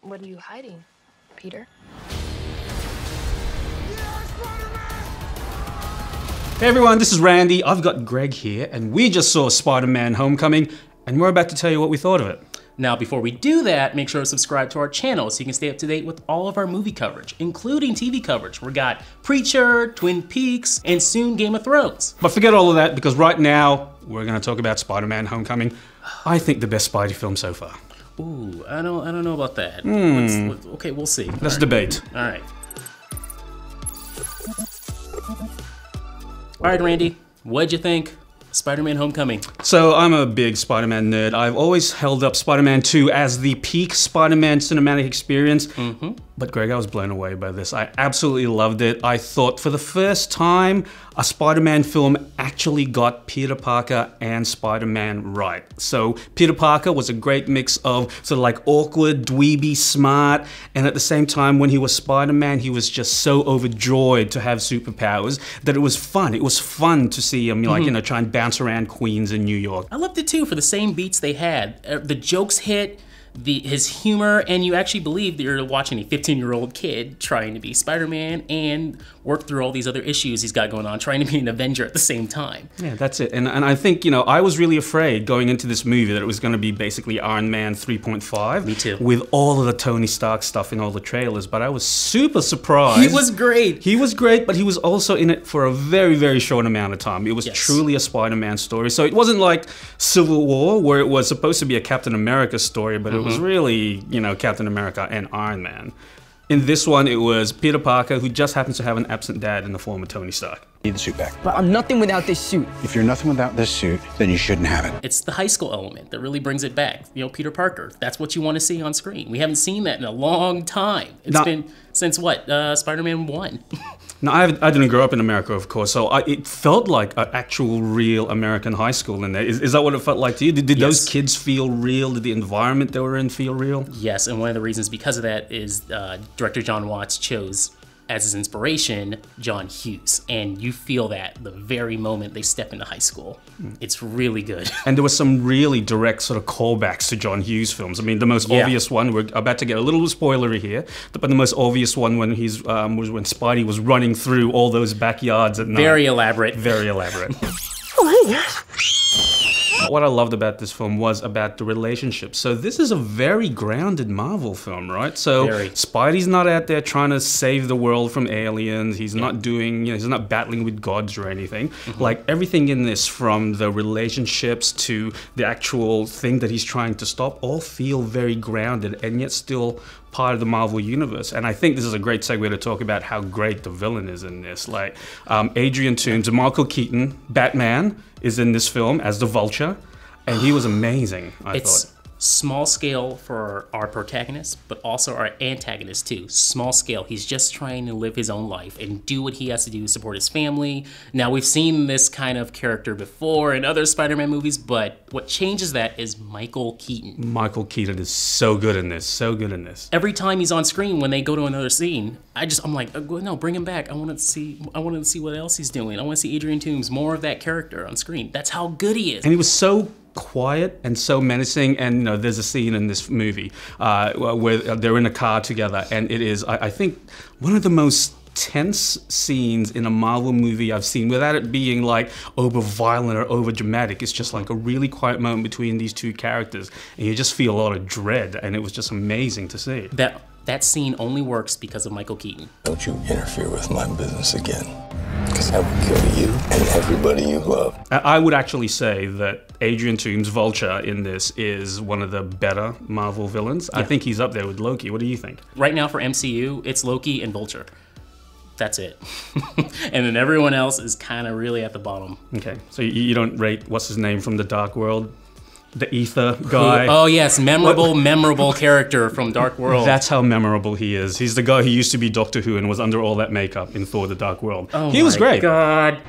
What are you hiding, Peter? Hey everyone, this is Randy. I've got Greg here, and we just saw Spider-Man Homecoming, and we're about to tell you what we thought of it. Now, before we do that, make sure to subscribe to our channel so you can stay up to date with all of our movie coverage, including TV coverage. We got Preacher, Twin Peaks, and soon Game of Thrones. But forget all of that, because right now, we're gonna talk about Spider-Man Homecoming. I think the best Spidey film so far. Ooh, I don't know about that. Okay, we'll see. Let's debate. All right. All right, Randy, what'd you think? Spider-Man Homecoming. So I'm a big Spider-Man nerd. I've always held up Spider-Man 2 as the peak Spider-Man cinematic experience. But Greg, I was blown away by this. I absolutely loved it. I thought for the first time, a Spider-Man film actually got Peter Parker and Spider-Man right. So Peter Parker was a great mix of sort of like awkward, dweeby, smart, and at the same time when he was Spider-Man, he was just so overjoyed to have superpowers that it was fun. It was fun to see him, like, you know, try and bounce around Queens in New York. I loved it too for the same beats they had. The jokes hit, his humor, and you actually believe that you're watching a 15-year-old kid trying to be Spider-Man and work through all these other issues he's got going on, trying to be an Avenger at the same time. Yeah, that's it. And I think, you know, I was really afraid going into this movie that it was going to be basically Iron Man 3.5. Me too. With all of the Tony Stark stuff in all the trailers, but I was super surprised. He was great. He was great, but he was also in it for a very, very short amount of time. It was truly a Spider-Man story. So it wasn't like Civil War, where it was supposed to be a Captain America story, but it was really, you know, Captain America and Iron Man. In this one, it was Peter Parker, who just happens to have an absent dad in the form of Tony Stark. Need the suit back. But I'm nothing without this suit. If you're nothing without this suit, then you shouldn't have it. It's the high school element that really brings it back. You know, Peter Parker, that's what you want to see on screen. We haven't seen that in a long time. It's been since what, Spider-Man 1. Now, I didn't grow up in America, of course, so it felt like an actual, real American high school in there. Is that what it felt like to you? Did those kids feel real? Did the environment they were in feel real? Yes, and one of the reasons because of that is director John Watts chose as his inspiration John Hughes, and you feel that the very moment they step into high school. It's really good. And there were some really direct sort of callbacks to John Hughes films. I mean, the most obvious one, we're about to get a little spoilery here, but the most obvious one when he's was when Spidey was running through all those backyards at night. Very elaborate. Very elaborate. Oh, hey, guys. What I loved about this film was about the relationship. So this is a very grounded Marvel film, right? So Spidey's not out there trying to save the world from aliens. He's not doing, you know, he's not battling with gods or anything. Like everything in this, from the relationships to the actual thing that he's trying to stop, all feel very grounded and yet still part of the Marvel universe. And I think this is a great segue to talk about how great the villain is in this. Like Adrian Toomes and Michael Keaton, Batman, is in this film as the Vulture, and he was amazing, I thought. Small scale for our protagonist, but also our antagonist too. Small scale, he's just trying to live his own life and do what he has to do to support his family. Now, we've seen this kind of character before in other Spider-Man movies, but what changes that is Michael Keaton. Michael Keaton is so good in this, so good in this. Every time he's on screen, when they go to another scene, I'm like, no, bring him back. I want to see what else he's doing. I want to see Adrian Toomes, more of that character on screen. That's how good he is. And he was so quiet and so menacing, and you know, there's a scene in this movie where they're in a car together, and it is, I think, one of the most tense scenes in a Marvel movie I've seen, without it being like over violent or over dramatic. It's just like a really quiet moment between these two characters, and you just feel a lot of dread, and it was just amazing to see. That scene only works because of Michael Keaton. Don't you interfere with my business again, because I will kill you and everybody you love. I would actually say that Adrian Toomes' Vulture in this is one of the better Marvel villains. I think he's up there with Loki. What do you think? Right now for MCU, it's Loki and Vulture. That's it. And then everyone else is kind of really at the bottom. Okay, so you don't rate, what's his name from the Dark World? The Ether guy. Oh yes, memorable character from Dark World. That's how memorable he is. He's the guy who used to be Doctor Who and was under all that makeup in Thor: The Dark World. Oh, he was great. God.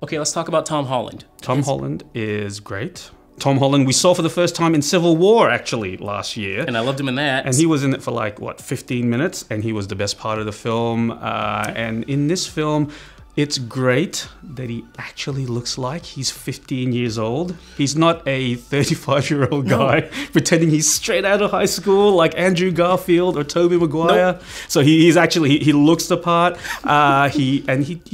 Okay, let's talk about Tom Holland. Tom Holland is great. Tom Holland we saw for the first time in Civil War, actually, last year. And I loved him in that. And he was in it for like, what, 15 minutes? And he was the best part of the film. And in this film, It's great that he actually looks like he's 15 years old. He's not a 35-year-old guy pretending he's straight out of high school like Andrew Garfield or Tobey Maguire. Nope. So he's actually, he looks the part. He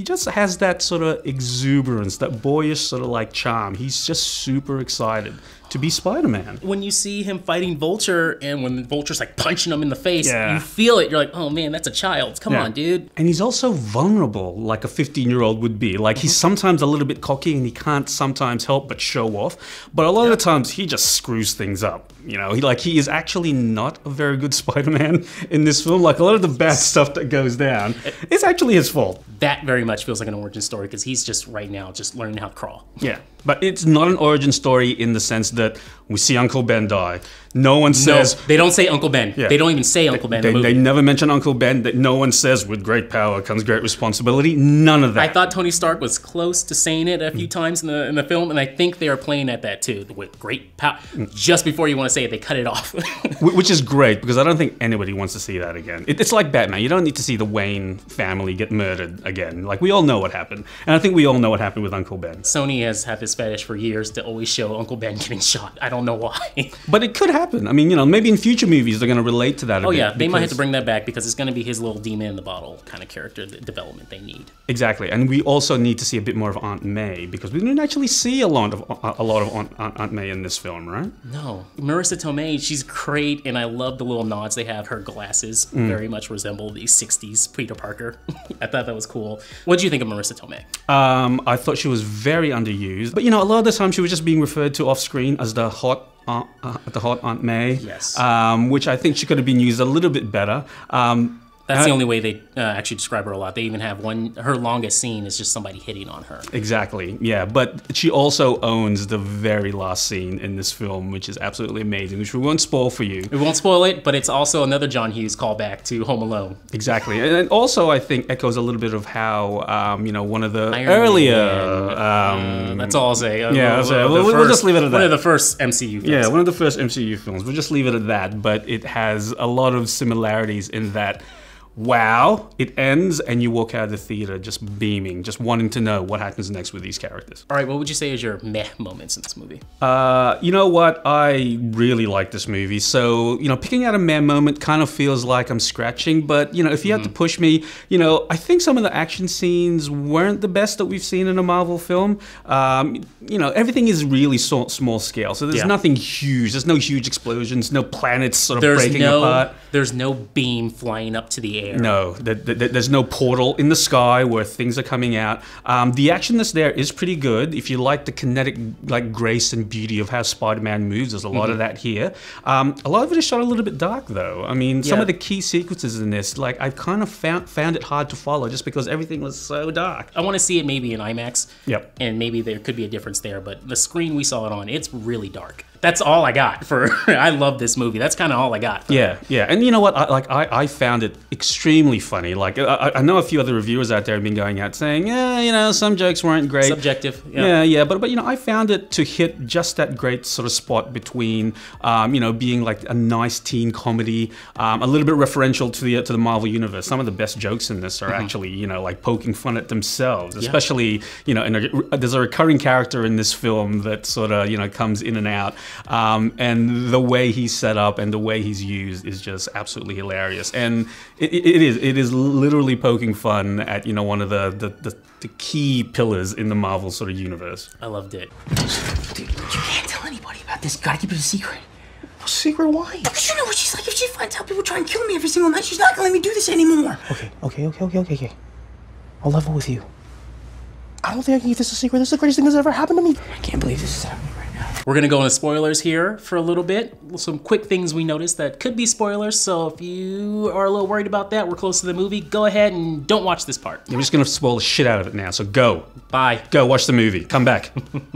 just has that sort of exuberance, that boyish sort of like charm. He's just super excited to be Spider-Man. When you see him fighting Vulture and when Vulture's like punching him in the face, you feel it. You're like, oh man, that's a child. Come on, dude. And he's also vulnerable like a 15-year-old would be. Like he's sometimes a little bit cocky and he can't sometimes help but show off. But a lot of the times he just screws things up. You know, he is actually not a very good Spider-Man in this film. Like a lot of the bad stuff that goes down, it's actually his fault. That very much feels like an origin story because he's just right now just learning how to crawl. Yeah, but it's not an origin story in the sense that we see Uncle Ben die. No one says... No, they don't say Uncle Ben. Yeah. They don't even say Uncle Ben in the movie. They never mention Uncle Ben. That no one says, with great power comes great responsibility. None of that. I thought Tony Stark was close to saying it a few times in the film, and I think they are playing at that too. With great power. Just before you want to say it, they cut it off. Which is great, because I don't think anybody wants to see that again. It's like Batman. You don't need to see the Wayne family get murdered again. Like, we all know what happened. And I think we all know what happened with Uncle Ben. Sony has had this fetish for years to always show Uncle Ben getting shot. I don't know why. But it could happen. I mean, you know, maybe in future movies they're going to relate to that a bit. Oh yeah, they might have to bring that back because it's going to be his little demon in the bottle kind of character development they need. Exactly, and we also need to see a bit more of Aunt May because we didn't actually see a lot of Aunt May in this film, right? No, Marissa Tomei, she's great, and I love the little nods they have. Her glasses very much resemble the '60s Peter Parker. I thought that was cool. What did you think of Marissa Tomei? I thought she was very underused, but you know, a lot of the time she was just being referred to off screen as the hot Aunt May. Yes. Which I think she could have been used a little bit better. That's the only way they actually describe her a lot. They even have her longest scene is just somebody hitting on her. Exactly, yeah. But she also owns the very last scene in this film, which is absolutely amazing, which we won't spoil for you. We won't spoil it, but it's also another John Hughes callback to Home Alone. Exactly, and also I think echoes a little bit of how, you know, one of the earlier... that's all I'll say. We'll just leave it at that. One of the first MCU films. Yeah, one of the first MCU films. We'll just leave it at that, but it has a lot of similarities in that wow, it ends and you walk out of the theater just beaming, just wanting to know what happens next with these characters. All right, what would you say is your meh moments in this movie? You know what? I really like this movie. So, you know, picking out a meh moment kind of feels like I'm scratching, but, you know, if you had to push me, you know, I think some of the action scenes weren't the best that we've seen in a Marvel film. You know, everything is really small scale, so there's nothing huge. There's no huge explosions, no planets sort of breaking apart. There's no beam flying up to the air. No, there's no portal in the sky where things are coming out. The action that's there is pretty good. If you like the kinetic like grace and beauty of how Spider-Man moves, there's a lot of that here. A lot of it is shot a little bit dark though. I mean, some of the key sequences in this, like I kind of found it hard to follow just because everything was so dark. I want to see it maybe in IMAX. Yep. And maybe there could be a difference there, but the screen we saw it on, it's really dark. That's all I got for. I love this movie. That's kind of all I got. Yeah, and you know what? I found it extremely funny. Like I know a few other reviewers out there have been going out saying, yeah, you know, some jokes weren't great. Subjective. Yeah, but you know, I found it to hit just that great sort of spot between, you know, being like a nice teen comedy, a little bit referential to the Marvel universe. Some of the best jokes in this are actually, you know, like poking fun at themselves. Especially, you know, there's a recurring character in this film that sort of, you know, comes in and out. And the way he's set up and the way he's used is just absolutely hilarious. And it is literally poking fun at, you know, one of the key pillars in the Marvel sort of universe. I loved it. Dude, you can't tell anybody about this. Gotta keep it a secret. A secret? Why? Because you know what she's like. If she finds out people try and kill me every single night, she's not gonna let me do this anymore. Okay. I'll level with you. I don't think I can keep this a secret. This is the greatest thing that's ever happened to me. I can't believe this is happening right now. We're gonna go into spoilers here for a little bit. Some quick things we noticed that could be spoilers, so if you are a little worried about that, we're close to the movie, go ahead and don't watch this part. I'm just gonna spoil the shit out of it now, so go. Bye. Go, watch the movie. Come back.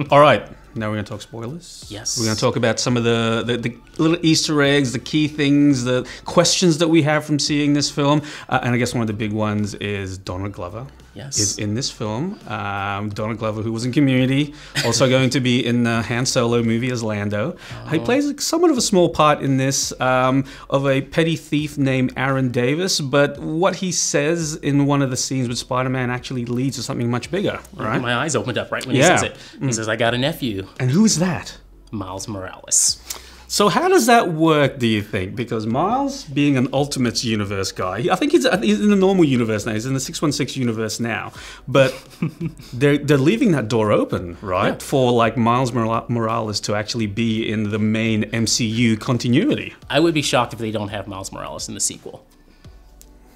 All right. Now we're going to talk spoilers. Yes. We're going to talk about some of the little Easter eggs, the key things, the questions that we have from seeing this film. And I guess one of the big ones is Donald Glover. is in this film. Donald Glover, who was in Community, also going to be in the Han Solo movie as Lando. He plays somewhat of a small part in this of a petty thief named Aaron Davis, but what he says in one of the scenes with Spider-Man actually leads to something much bigger, right? My eyes opened up right when he says it. He says, I got a nephew. And who is that? Miles Morales. So how does that work, do you think? Because Miles, being an Ultimates universe guy, I think he's in the normal universe now. He's in the 616 universe now. But they're leaving that door open, right? For like Miles Morales to actually be in the main MCU continuity. I would be shocked if they don't have Miles Morales in the sequel.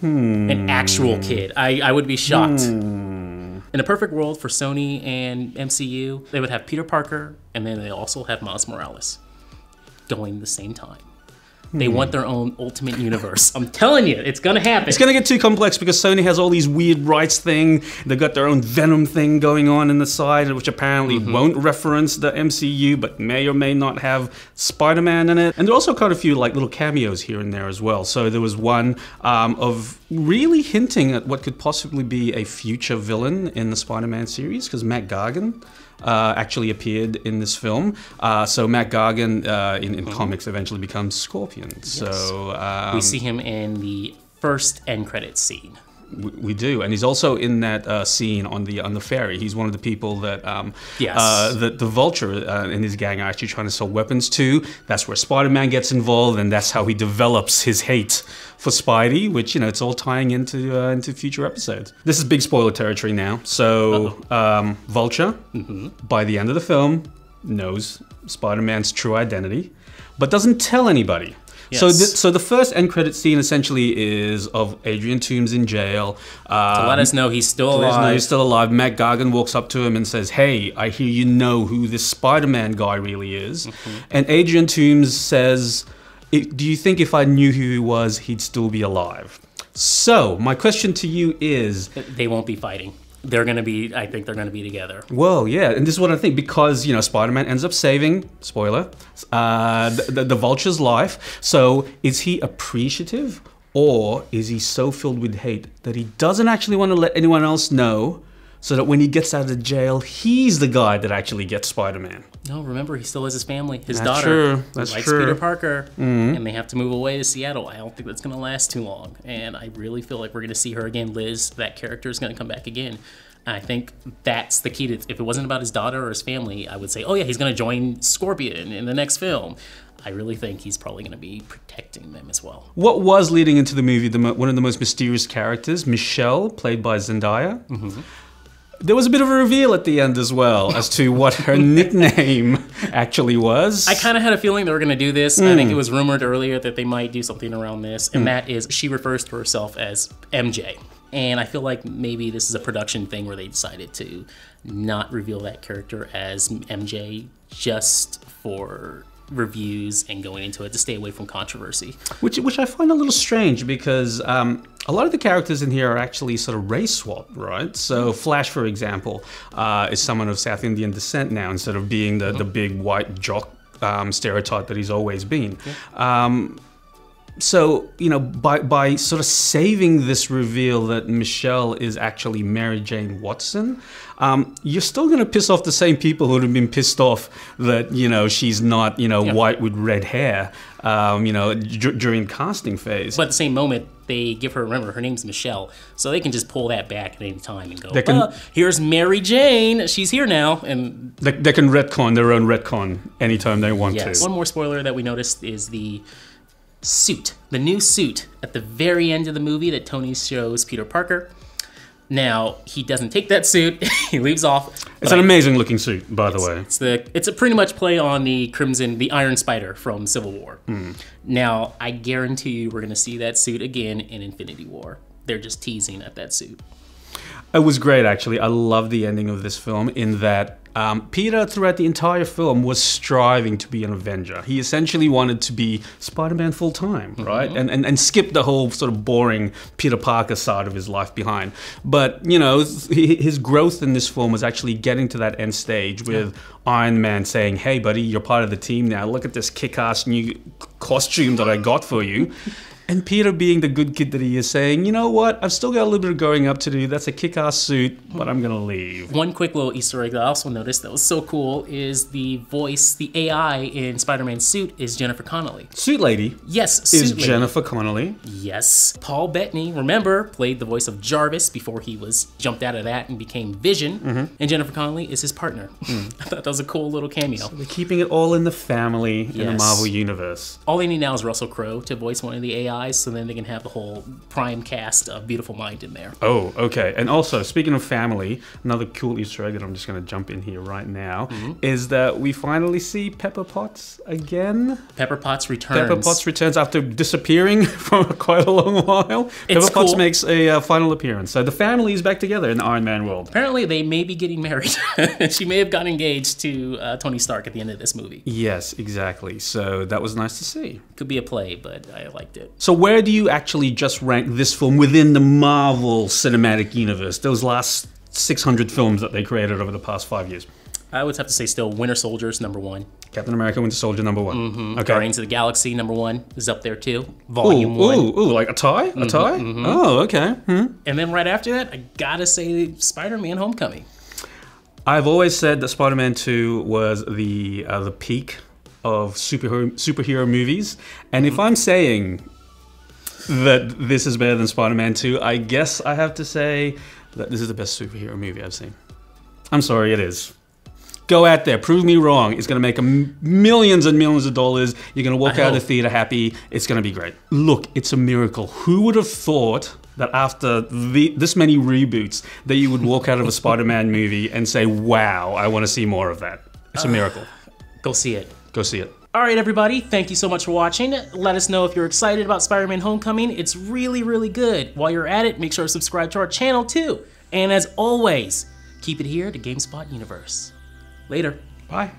An actual kid. I would be shocked. In a perfect world for Sony and MCU, they would have Peter Parker, and then they also have Miles Morales going the same time. They want their own Ultimate Universe. I'm telling you, it's gonna happen. It's gonna get too complex because Sony has all these weird rights thing. They've got their own Venom thing going on in the side, which apparently won't reference the MCU, but may or may not have Spider-Man in it. And there are also quite a few like little cameos here and there as well. So there was one of really hinting at what could possibly be a future villain in the Spider-Man series, because Matt Gargan actually appeared in this film. So Matt Gargan in comics eventually becomes Scorpion. Yes. So we see him in the first end credits scene. We do, and he's also in that scene on the ferry. He's one of the people that that the Vulture and his gang are actually trying to sell weapons to. That's where Spider-Man gets involved, and that's how he develops his hate for Spidey, which, you know, it's all tying into future episodes. This is big spoiler territory now. So Vulture, by the end of the film, knows Spider-Man's true identity, but doesn't tell anybody. Yes. So the first end credit scene essentially is of Adrian Toomes in jail. To let us know he's still alive. He's still alive. Matt Gargan walks up to him and says, "Hey, I hear you know who this Spider-Man guy really is." And Adrian Toomes says, "Do you think if I knew who he was, he'd still be alive?" So my question to you is... They won't be fighting. They're going to be, I think they're going to be together. Well, yeah, and this is what I think, because, you know, Spider-Man ends up saving, spoiler, the Vulture's life. So is he appreciative, or is he so filled with hate that he doesn't actually want to let anyone else know, so that when he gets out of jail, he's the guy that actually gets Spider-Man? No, remember, he still has his family, his That's daughter. True. That's likes true. Peter Parker, and they have to move away to Seattle. I don't think that's going to last too long, and I really feel like we're going to see her again. Liz, that character, is going to come back again. And I think that's the key to, if it wasn't about his daughter or his family, I would say, oh yeah, he's going to join Scorpion in the next film. I really think he's probably going to be protecting them as well. What was leading into the movie, one of the most mysterious characters, Michelle, played by Zendaya. There was a bit of a reveal at the end as well as to what her nickname actually was. I kind of had a feeling they were going to do this. I think it was rumored earlier that they might do something around this, and that is, she refers to herself as MJ. And I feel like maybe this is a production thing where they decided to not reveal that character as MJ just for reviews and going into it to stay away from controversy. Which I find a little strange, because a lot of the characters in here are actually sort of race swapped, right? So Flash, for example, is someone of South Indian descent now, instead of being the big white jock stereotype that he's always been. So, you know, by sort of saving this reveal that Michelle is actually Mary Jane Watson, you're still going to piss off the same people who would have been pissed off that, you know, she's not, you know, white with red hair, you know, during casting phase. But at the same moment, they give her, remember, her name's Michelle, so they can just pull that back at any time and go, here's Mary Jane, she's here now. And they can retcon their own retcon anytime they want to. One more spoiler that we noticed is the suit, the new suit at the very end of the movie that Tony shows Peter Parker. Now, he doesn't take that suit, he leaves off. It's an amazing looking suit, by the way. It's a pretty much play on the Iron Spider from Civil War. Now, I guarantee you we're gonna see that suit again in Infinity War. They're just teasing at that suit. It was great, actually. I love the ending of this film in that Peter, throughout the entire film, was striving to be an Avenger. He essentially wanted to be Spider-Man full-time, right? And skip the whole sort of boring Peter Parker side of his life behind. But, you know, his growth in this film was actually getting to that end stage with Iron Man saying, hey, buddy, you're part of the team now. Look at this kick-ass new costume that I got for you. And Peter, being the good kid that he is, saying, you know what, I've still got a little bit of growing up to do. That's a kick-ass suit, but I'm going to leave. One quick little Easter egg that I also noticed that was so cool is the voice, the AI in Spider-Man's suit is Jennifer Connelly. Suit Lady Yes, Suit is Lady. Jennifer Connelly. Yes. Paul Bettany, remember, played the voice of Jarvis before he was jumped out of that and became Vision. And Jennifer Connelly is his partner. I thought that was a cool little cameo. They're keeping it all in the family in the Yes. Marvel Universe. All they need now is Russell Crowe to voice one of the AIs, so then they can have the whole prime cast of Beautiful Mind in there. Oh, okay. And also, speaking of family, another cool Easter egg that I'm just going to jump in here right now is that we finally see Pepper Potts again. Pepper Potts returns. Pepper Potts returns after disappearing for quite a long while. It's Pepper Potts cool. makes a final appearance. So the family is back together in the Iron Man world. Apparently, they may be getting married. She may have gotten engaged to Tony Stark at the end of this movie. Yes, exactly. So that was nice to see. Could be a play, but I liked it. So where do you actually just rank this film within the Marvel Cinematic Universe? Those last 600 films that they created over the past 5 years. I would have to say still Winter Soldier's #1. Captain America, Winter Soldier, #1. Okay. Guardians of the Galaxy #1 is up there too. Volume 1. Ooh, like a tie? A tie? Oh, okay. And then right after that, I gotta say Spider-Man Homecoming. I've always said that Spider-Man 2 was the peak of superhero movies. And if I'm saying that this is better than Spider-Man 2, I guess I have to say that this is the best superhero movie I've seen. I'm sorry, it is. Go out there, prove me wrong. It's going to make millions and millions of dollars. You're going to walk out of the theater happy. It's going to be great. Look, it's a miracle. Who would have thought that after this many reboots that you would walk out of a Spider-Man movie and say, wow, I want to see more of that. It's a miracle. Go see it. Go see it. All right, everybody, thank you so much for watching. Let us know if you're excited about Spider-Man Homecoming. It's really, really good. While you're at it, make sure to subscribe to our channel too. And as always, keep it here to GameSpot Universe. Later. Bye.